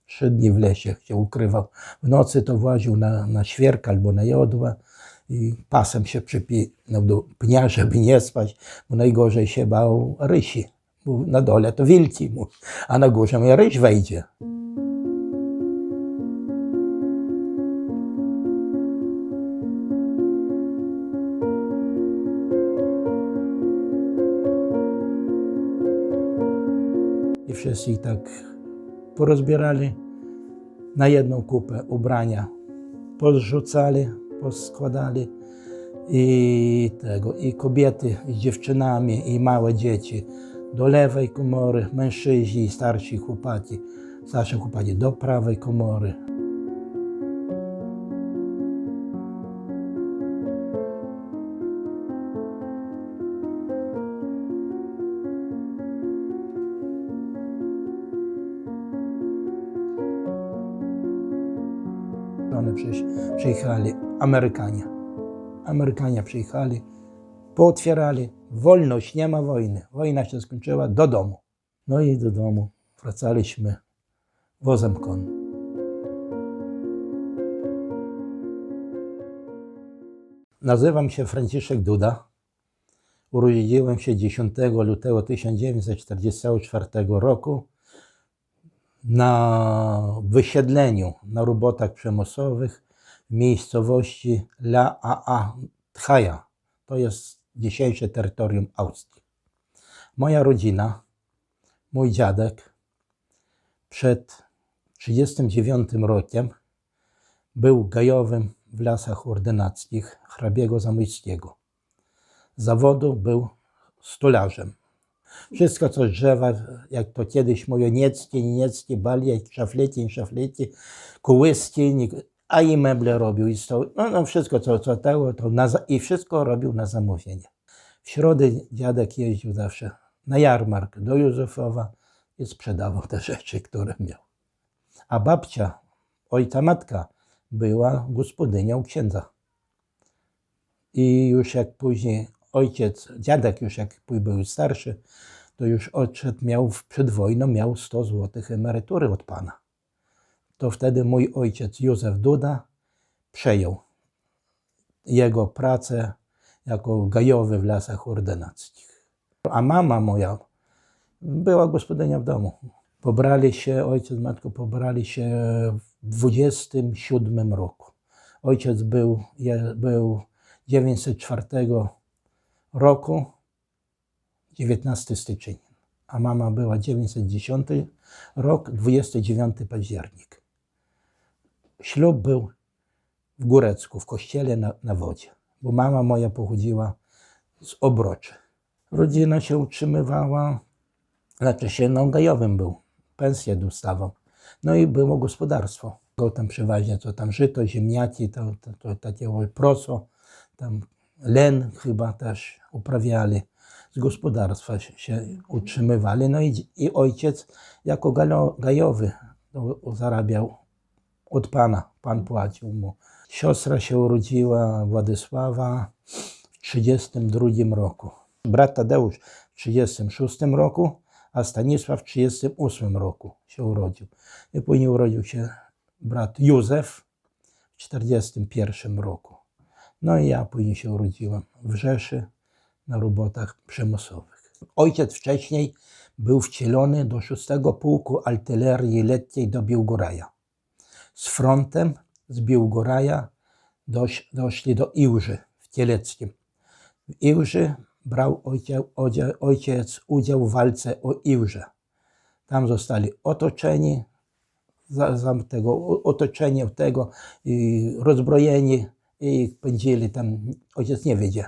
3 dni w lesie się ukrywał. W nocy to właził na świerk albo na jodła i pasem się przypinał do pnia, żeby nie spać, bo najgorzej się bał rysi. Bo na dole to wilki, a na górze mu ryś wejdzie. I wszyscy tak porozbierali na jedną kupę ubrania, pozrzucali, poskładali i kobiety z dziewczynami i małe dzieci do lewej komory, mężczyźni i starsi chłopaki do prawej komory. One przyjechali, Amerykanie przyjechali, pootwierali, wolność, nie ma wojny. Wojna się skończyła, do domu. No i do domu wracaliśmy wozem konnym. Nazywam się Franciszek Duda. Urodziłem się 10 lutego 1944 roku na wysiedleniu, na robotach przymusowych w miejscowości La Tchaja. To jest dzisiejsze terytorium Austrii. Moja rodzina, mój dziadek przed 1939 rokiem był gajowym w lasach ordynackich hrabiego Zamoyskiego. Z zawodu był stolarzem. Wszystko co z drzewa, jak to kiedyś mówią, nieckie, balie, szaflety, kołyski, a i meble robił, i stoły. No wszystko co tego, i wszystko robił na zamówienie. W środę dziadek jeździł zawsze na jarmark do Józefowa i sprzedawał te rzeczy, które miał. A babcia, ojca matka, była gospodynią księdza. I już jak później dziadek już jak był starszy, to już odszedł, przed wojną miał 100 zł emerytury od pana. To wtedy mój ojciec Józef Duda przejął jego pracę jako gajowy w lasach ordynackich. A mama moja była gospodynią w domu. Ojciec z matką pobrali się w 27 roku. Ojciec był 904 roku, 19 stycznia, a mama była 910 rok, 29 październik. Ślub był w Górecku, w kościele na wodzie, bo mama moja pochodziła z Obroczy. Rodzina się utrzymywała, gajowym był, pensję dostawał. No i było gospodarstwo. Było tam przeważnie żyto, ziemniaki, to takiego proso, tam len chyba też uprawiali. Z gospodarstwa się utrzymywali. No i ojciec jako gajowy zarabiał od pana. Pan płacił mu. Siostra się urodziła, Władysława, w 1932 roku. Brat Tadeusz w 1936 roku, a Stanisław w 1938 roku się urodził. I później urodził się brat Józef w 1941 roku. No i ja później się urodziłem w Rzeszy na robotach przymusowych. Ojciec wcześniej był wcielony do 6 Pułku Artylerii Letniej do Białgoraja. Z frontem z Białgoraja doszli do Iłży w Kieleckim. W Iłży brał ojciec udział w walce o Iłżę. Tam zostali otoczeni, rozbrojeni i pędzili tam, ojciec nie wiedział.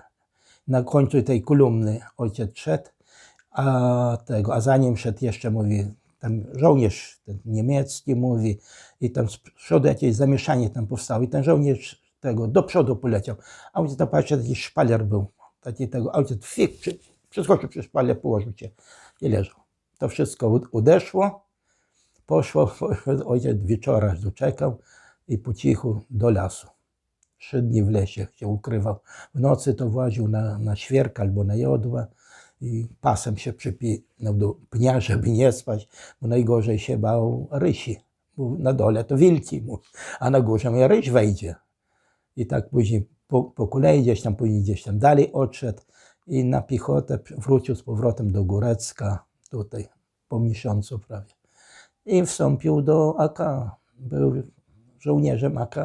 Na końcu tej kolumny ojciec szedł, a za nim szedł jeszcze, tam żołnierz niemiecki, i tam z przodu jakieś zamieszanie tam powstało i ten żołnierz do przodu poleciał. A ojciec tam patrzył, taki szpaler był, a ojciec przeskoczył przez szpaler, położył się i leżał. To wszystko odeszło, poszło, ojciec wieczora doczekał i po cichu do lasu. 3 dni w lesie się ukrywał. W nocy to właził na świerk albo na jodła i pasem się przypinał do pnia, żeby nie spać, bo najgorzej się bał rysi. Na dole to wilki, a na górze mówi, ryś wejdzie. I tak później po kolei gdzieś tam dalej odszedł i na piechotę wrócił z powrotem do Górecka, tutaj po miesiącu prawie. I wstąpił do AK. Był żołnierzem AK.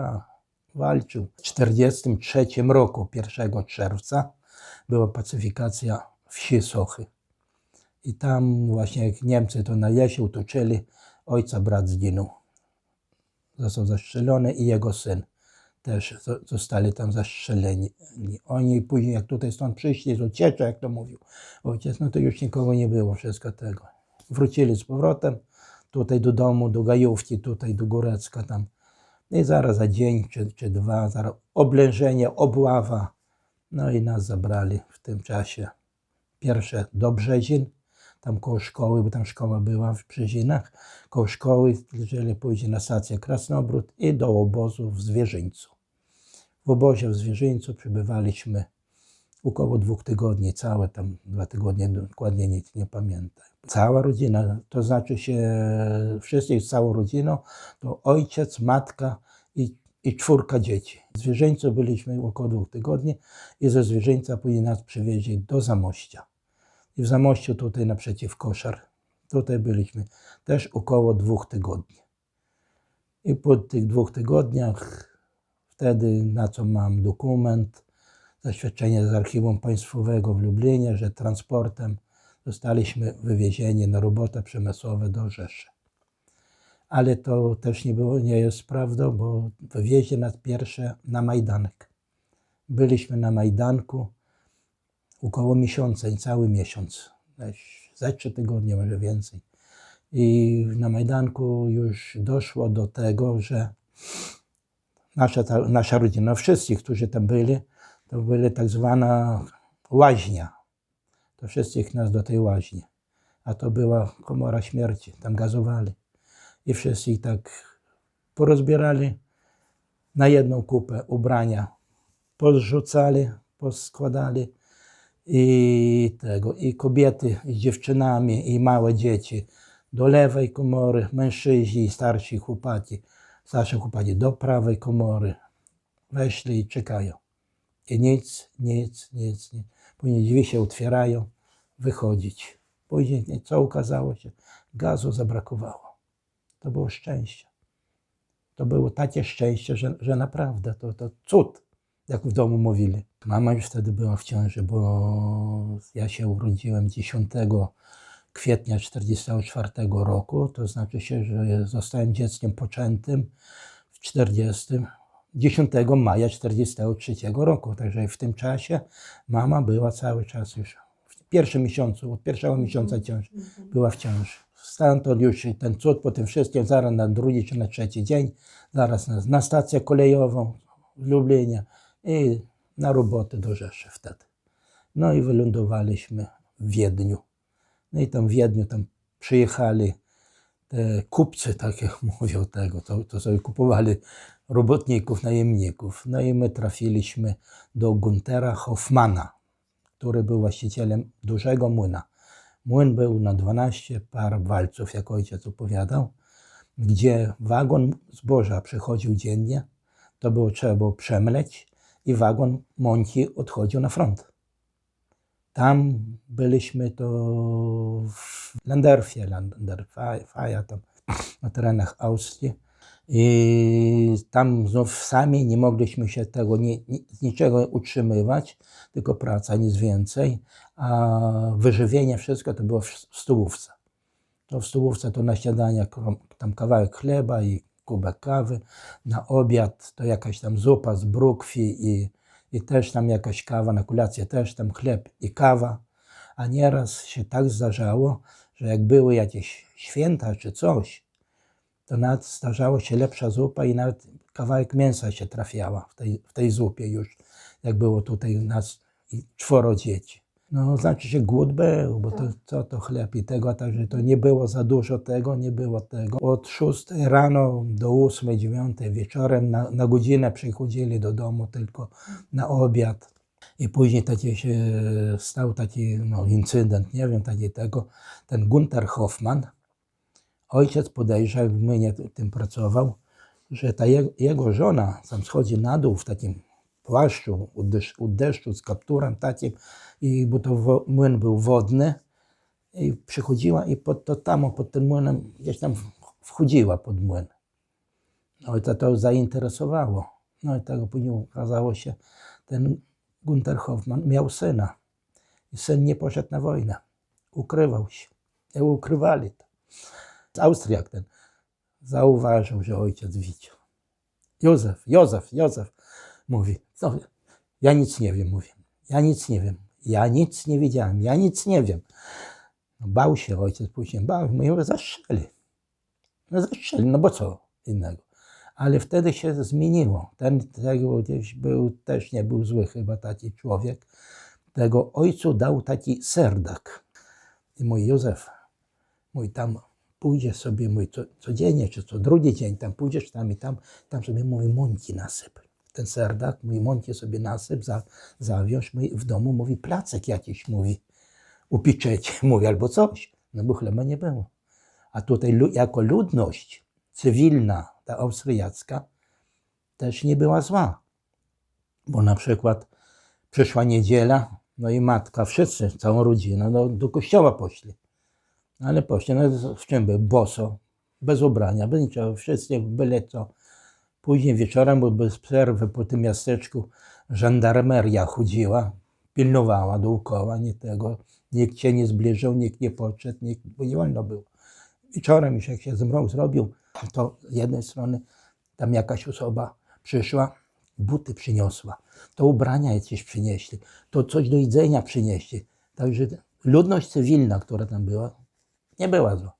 Walczył. W 1943 roku, 1 czerwca, była pacyfikacja wsi Sochy. I tam właśnie jak Niemcy to na Jesiu toczyli, ojca brat zginął. Został zastrzelony i jego syn też zostali tam zastrzeleni. Oni później jak tutaj stąd przyszli, z ucieczki, jak to mówił ojciec, no to już nikogo nie było, wszystko tego. Wrócili z powrotem tutaj do domu, do Gajówki, tutaj do Górecka tam. I zaraz za dzień czy dwa, zaraz oblężenie, obława. No i nas zabrali w tym czasie. Pierwsze do Brzezin, tam koło szkoły, bo tam szkoła była w Brzezinach. Koło szkoły leżeli później na stację Krasnobród i do obozu w Zwierzyńcu. W obozie w Zwierzyńcu przebywaliśmy około 2 tygodni, całe tam 2 tygodnie, dokładnie nic nie pamiętam. Cała rodzina, to znaczy się wszyscy z całą rodziną, to ojciec, matka i 4 dzieci. W Zwierzyńcu byliśmy około 2 tygodni i ze Zwierzyńca później nas przywieźli do Zamościa. I w Zamościu tutaj naprzeciw Koszar, tutaj byliśmy też około 2 tygodni. I po tych 2 tygodniach, wtedy na co mam dokument, zaświadczenie z Archiwum Państwowego w Lublinie, że transportem zostaliśmy wywiezieni na roboty przemysłowe do Rzeszy. Ale to też nie jest prawdą, bo wywieźli nas pierwsze na Majdanek. Byliśmy na Majdanku około miesiąca, cały miesiąc, za 3 tygodnie, może więcej. I na Majdanku już doszło do tego, że nasza rodzina, wszyscy, którzy tam byli, to była tak zwana łaźnia. To wszystkich nas do tej łaźni. A to była komora śmierci, tam gazowali. I wszyscy ich tak porozbierali na jedną kupę ubrania. Pozrzucali, poskładali i kobiety z dziewczynami i małe dzieci do lewej komory, mężczyźni i starsi chłopaki do prawej komory. Weszli i czekają. I nic. Później drzwi się otwierają, wychodzić. Później co okazało się? Gazu zabrakowało. To było szczęście. To było takie szczęście, że naprawdę to cud, jak w domu mówili. Mama już wtedy była w ciąży, bo ja się urodziłem 10 kwietnia 1944 roku. To znaczy się, że zostałem dzieckiem poczętym w 10 maja 1943 roku. Także w tym czasie mama była cały czas już w pierwszym miesiącu, od pierwszego miesiąca ciąży, była w ciąży. Stamtąd już ten cud po tym wszystkim, zaraz na 2. czy na 3. dzień, zaraz na stację kolejową w Lublinie i na roboty do Rzeszy wtedy. No i wylądowaliśmy w Wiedniu. No i tam w Wiedniu tam przyjechali te kupcy, tak jak mówią tego, to sobie kupowali robotników, najemników. No i my trafiliśmy do Guntera Hoffmana, który był właścicielem dużego młyna. Młyn był na 12 par walców, jak ojciec opowiadał, gdzie wagon zboża przychodził dziennie, to trzeba było przemleć i wagon mąki odchodził na front. Tam byliśmy to w Landerfie, tam na terenach Austrii. I tam znów sami nie mogliśmy się z niczego utrzymywać, tylko praca, nic więcej. A wyżywienie, wszystko to było w stołówce. To w stołówce to na śniadanie tam kawałek chleba i kubek kawy. Na obiad to jakaś tam zupa z brukwi i też tam jakaś kawa, na kolację też tam chleb i kawa. A nieraz się tak zdarzało, że jak były jakieś święta czy coś, to nawet zdarzała się lepsza zupa i nawet kawałek mięsa się trafiała w tej zupie już, jak było tutaj nas 4 dzieci. No znaczy się głód był, bo to chleb i tego, także to nie było za dużo tego, nie było tego. Od 6 rano do 8, 9 wieczorem na godzinę przychodzili do domu tylko na obiad. I później się stał taki incydent, nie wiem, ten Gunter Hoffman, ojciec podejrzał, w młynie tym pracował, że ta jego żona tam schodzi na dół w takim płaszczu od deszczu z kapturem takim, bo to młyn był wodny, i przychodziła i pod tym młynem gdzieś tam wchodziła pod młyn. Ojca to zainteresowało. No i tego później okazało się, ten Gunter Hoffmann miał syna. I syn nie poszedł na wojnę. Ukrywał się. I ukrywali to. Austriak ten zauważył, że ojciec widział. Józef, mówi. No, ja nic nie wiem, mówi. Ja nic nie wiem. Ja nic nie wiedziałem. Ja nic nie wiem. No, bał się ojciec, później bał. My zastrzeli. No zastrzeli, no bo co innego. Ale wtedy się zmieniło. Tego gdzieś też nie był zły chyba taki człowiek. Tego ojcu dał taki serdak. I mój Józef, tam pójdzie sobie, codziennie, czy co drugi dzień, tam pójdziesz tam i tam sobie mój mąki nasyp. Ten serdak, mój mąki sobie nasyp, zawiąż, w domu, mówi, placek jakiś, mówi, upieczecie, mówi, albo coś. No bo chleba nie było. A tutaj jako ludność cywilna, ta austriacka, też nie była zła. Bo na przykład przyszła niedziela, no i matka, wszyscy, całą rodzinę, no, do kościoła poszli. Ale poszli, no w czym był? Boso, bez ubrania, bez niczego, wszyscy byle co. Później wieczorem, bo bez przerwy po tym miasteczku żandarmeria chodziła, pilnowała dookoła, nie tego. Nikt się nie zbliżył, nikt nie podszedł, bo nie wolno było. Wieczorem już jak się zmrok zrobił, to z jednej strony tam jakaś osoba przyszła, buty przyniosła, to ubrania jakieś przynieśli, to coś do jedzenia przynieśli. Także ludność cywilna, która tam była, nie była zła.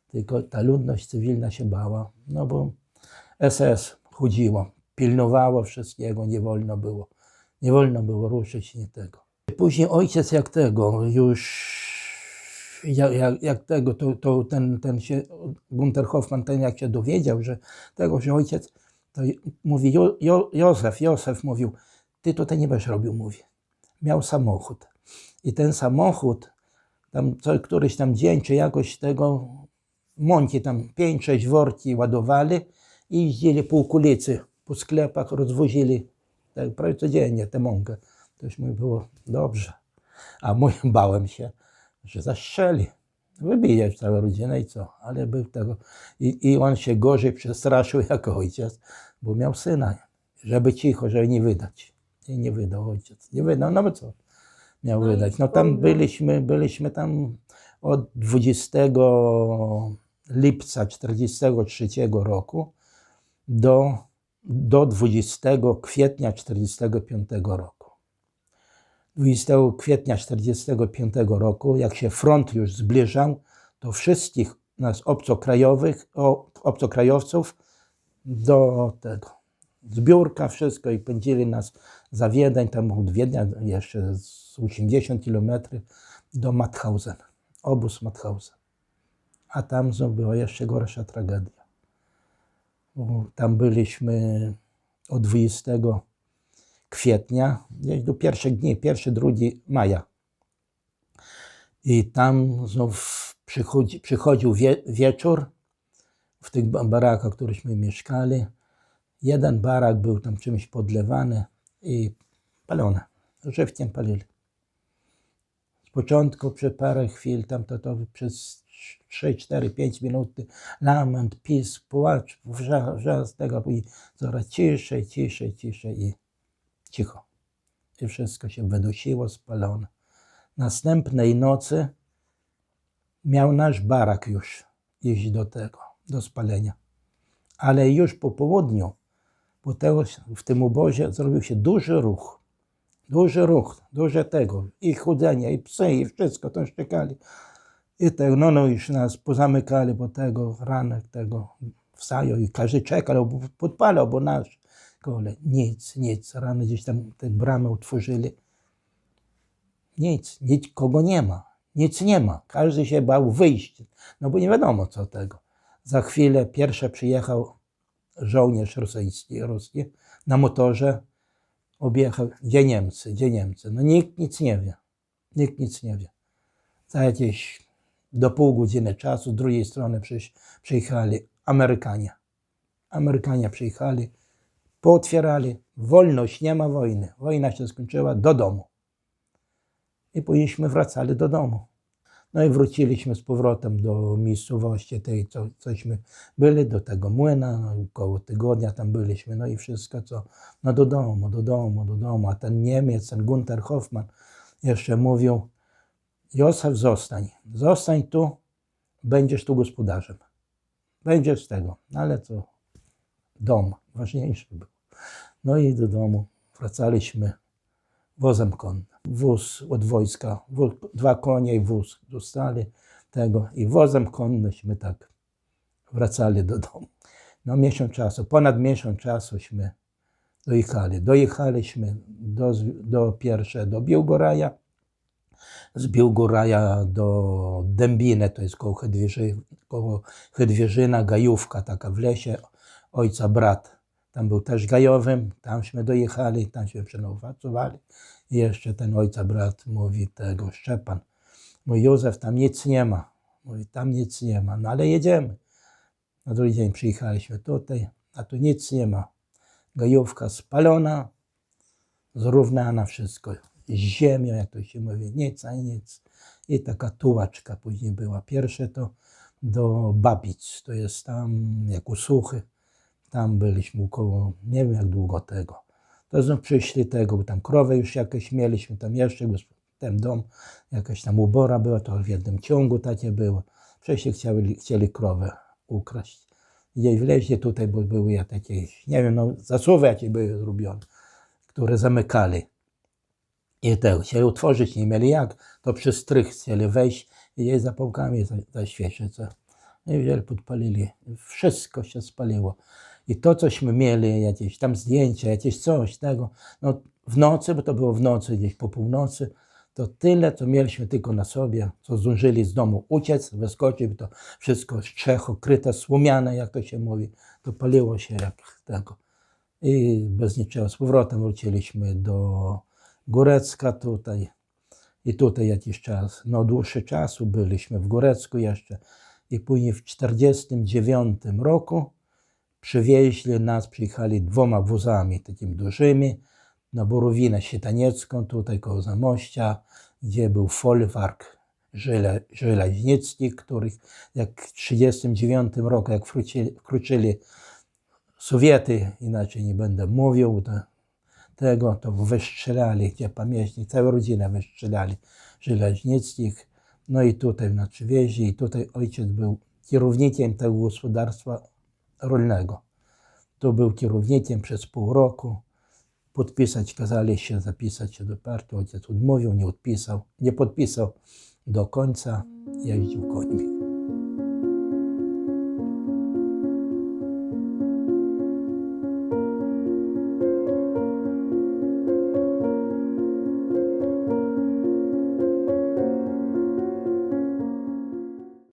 Tylko ta ludność cywilna się bała, no bo SS chodziło, pilnowało wszystkiego, nie wolno było ruszyć, nie tego. Później ojciec jak tego, już jak tego, ten się, Gunter Hoffmann, ten jak się dowiedział, że ojciec, to mówi, Józef mówił, ty tutaj nie będziesz robił, mówi. Miał samochód. I ten samochód, tam któryś tam dzień, czy jakoś tego, mąki tam 5-6 worki ładowali i jeździli po okolicy, po sklepach, rozwozili tak, prawie codziennie tę mąkę. To już mi było dobrze. A bałem się, że zastrzeli. Wybijać całą rodzinę i co? Ale był tego. I on się gorzej przestraszył jak ojciec, bo miał syna, żeby cicho, żeby nie wydać. I nie wydał ojciec. Nie wydał, no bo co miał wydać? No tam byliśmy tam od 20 lipca 1943 roku do 20 kwietnia 1945 roku. 20 kwietnia 1945 roku, jak się front już zbliżał, to wszystkich nas obcokrajowców do tego zbiórka, wszystko i pędzili nas za Wiedeń, tam od Wiednia jeszcze z 80 km do Mauthausen, obóz Mauthausen. A tam była jeszcze gorsza tragedia. Bo tam byliśmy od 20 kwietnia, gdzieś do pierwszych dni, 1-2 maja. I tam znów przychodził wieczór w tych barakach, w którychśmy mieszkali. Jeden barak był tam czymś podlewany i palony, żywciem palili. Z początku przez parę chwil, tam to przez 3, 4, 5 minut lament, pis, płacz, wrzask tego i coraz ciszej i cicho. I wszystko się wydusiło, spalone. Następnej nocy miał nasz barak już iść do spalenia. Ale już po południu, w tym obozie zrobił się duży ruch, dużo tego, i chudzenia, i psy, i wszystko to szczekali. I tego, no już nas pozamykali, bo tego ranek tego wstają i każdy czekał, bo podpalał, bo nasz. Ale nic, rano gdzieś tam te bramy otworzyli. Nic, kogo nie ma, nic nie ma. Każdy się bał wyjść, no bo nie wiadomo co tego. Za chwilę pierwszy przyjechał żołnierz ruski na motorze, objechał, gdzie Niemcy. No nikt nic nie wie. Za jakieś do pół godziny czasu, z drugiej strony przyjechali Amerykanie. Amerykanie przyjechali, pootwierali, wolność, nie ma wojny. Wojna się skończyła, do domu. I później wracali do domu. No i wróciliśmy z powrotem do miejscowości tej, cośmy byli, do tego młyna, no, około tygodnia tam byliśmy, no i wszystko co, no do domu. A ten Niemiec, ten Gunter Hoffmann jeszcze mówił: Józef, zostań tu, będziesz tu gospodarzem. Będziesz z tego, ale co, dom ważniejszy był. No i do domu wracaliśmy wozem konnym. Wóz od wojska, 2 konie i wóz dostali tego i wozem konnyśmy tak wracali do domu. No miesiąc czasu, ponad miesiąc czasuśmy dojechali. Dojechaliśmy do Białgoraja, z Białgoraja do Dębiny, to jest koło Hedwierzyna, gajówka taka w lesie, ojca brat. Tam był też gajowym, tamśmy dojechali, tamśmy przenocowali. I jeszcze ten ojca brat mówi tego, Szczepan, mówi: Józef, tam nic nie ma. Mówi: tam nic nie ma, no ale jedziemy. Na drugi dzień przyjechaliśmy tutaj, a tu nic nie ma. Gajówka spalona, zrównana wszystko. Z ziemią, jak to się mówi, nic, a nic. I taka tułaczka później była. Pierwsze to do Babic, to jest tam jak u Suchy. Tam byliśmy około, nie wiem jak długo tego. To znów przyszli tego, bo tam krowę już jakieś mieliśmy, tam jeszcze, ten dom, jakaś tam ubora była, to w jednym ciągu takie było. Przyszli, chcieli krowę ukraść. I wleźli tutaj, bo były takie, nie wiem, no zasuwy jakie były zrobione, które zamykali. I tego chcieli utworzyć, nie mieli jak, to przez strych chcieli wejść i jej zapałkami zaświecić. I wzięli, podpalili, wszystko się spaliło. I to, cośmy mieli, jakieś tam zdjęcia, jakieś coś tego, no w nocy, bo to było w nocy, gdzieś po północy, to tyle, co mieliśmy tylko na sobie, co zdążyli z domu uciec, wyskoczyć, bo to wszystko strzech okryte, słomiane, jak to się mówi, to paliło się jak tego. I bez niczego z powrotem wróciliśmy do Górecka tutaj. I tutaj jakiś czas, no dłuższy czasu byliśmy w Górecku jeszcze. I później w 1949 roku przywieźli nas, przyjechali 2 wozami takimi dużymi na Borowinę Sietaniecką, tutaj koło Zamościa, gdzie był folwark żelaznicki, których jak w 1939 roku, jak wkroczyli Sowiety, inaczej nie będę mówił, to wystrzelali, gdzie pamiętnik, całą rodzinę wystrzelali żelaznickich. No i tutaj nas przywieźli i tutaj ojciec był kierownikiem tego gospodarstwa rolnego. To był kierownikiem przez pół roku. Kazali się zapisać się do partii. Ojciec odmówił, nie podpisał do końca, jeździł końmi.